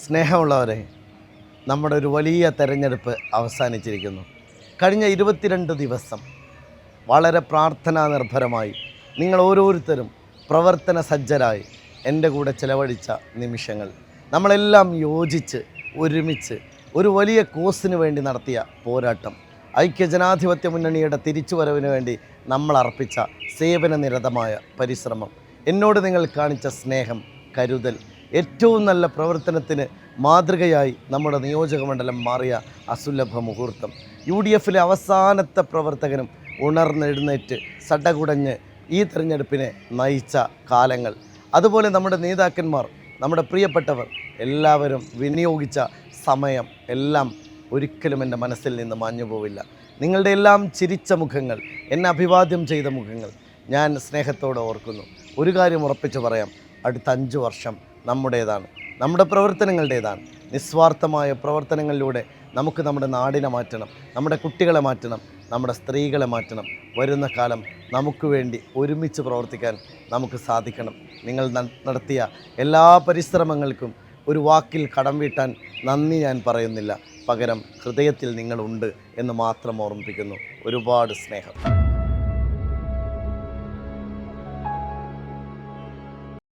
സ്നേഹമുള്ളവരെ, നമ്മുടെ ഒരു വലിയ തെരഞ്ഞെടുപ്പ് അവസാനിച്ചിരിക്കുന്നു. കഴിഞ്ഞ 22 ദിവസം വളരെ പ്രാർത്ഥനാ നിർഭരമായി നിങ്ങൾ ഓരോരുത്തരും പ്രവർത്തന സജ്ജരായി എൻ്റെ കൂടെ ചിലവഴിച്ച നിമിഷങ്ങൾ, നമ്മളെല്ലാം യോജിച്ച് ഒരുമിച്ച് ഒരു വലിയ കോസിന് വേണ്ടി നടത്തിയ പോരാട്ടം, ഐക്യജനാധിപത്യ മുന്നണിയുടെ തിരിച്ചുവരവിന് വേണ്ടി നമ്മൾ അർപ്പിച്ച സേവനനിരതമായ പരിശ്രമം, എന്നോട് നിങ്ങൾ കാണിച്ച സ്നേഹം, കരുതൽ, ഏറ്റവും നല്ല പ്രവർത്തനത്തിന് മാതൃകയായി നമ്മുടെ നിയോജകമണ്ഡലം മാറിയ അസുലഭ മുഹൂർത്തം, UDF അവസാനത്തെ പ്രവർത്തകനും ഉണർന്നെഴുന്നേറ്റ് സടകുടഞ്ഞ് ഈ തെരഞ്ഞെടുപ്പിനെ നയിച്ച കാലങ്ങൾ, അതുപോലെ നമ്മുടെ നേതാക്കന്മാർ, നമ്മുടെ പ്രിയപ്പെട്ടവർ എല്ലാവരും വിനിയോഗിച്ച സമയം എല്ലാം ഒരിക്കലും എൻ്റെ മനസ്സിൽ നിന്ന് മാഞ്ഞുപോവില്ല. നിങ്ങളുടെ എല്ലാം ചിരിച്ച മുഖങ്ങൾ, എന്നെ അഭിവാദ്യം ചെയ്ത മുഖങ്ങൾ ഞാൻ സ്നേഹത്തോടെ ഓർക്കുന്നു. ഒരു കാര്യം ഉറപ്പിച്ച് പറയാം, അടുത്ത 5 വർഷം നമ്മുടേതാണ്, നമ്മുടെ പ്രവർത്തനങ്ങളുടേതാണ്. നിസ്വാർത്ഥമായ പ്രവർത്തനങ്ങളിലൂടെ നമുക്ക് നമ്മുടെ നാടിനെ മാറ്റണം, നമ്മുടെ കുട്ടികളെ മാറ്റണം, നമ്മുടെ സ്ത്രീകളെ മാറ്റണം. വരുന്ന കാലം നമുക്ക് വേണ്ടി ഒരുമിച്ച് പ്രവർത്തിക്കാൻ നമുക്ക് സാധിക്കണം. നിങ്ങൾ നടത്തിയ എല്ലാ പരിശ്രമങ്ങൾക്കും ഒരു വാക്കിൽ കടം വീട്ടാൻ നന്ദി ഞാൻ പറയുന്നില്ല. പകരം ഹൃദയത്തിൽ നിങ്ങളുണ്ട് എന്ന് മാത്രം ഓർമ്മിപ്പിക്കുന്നു. ഒരുപാട് സ്നേഹം.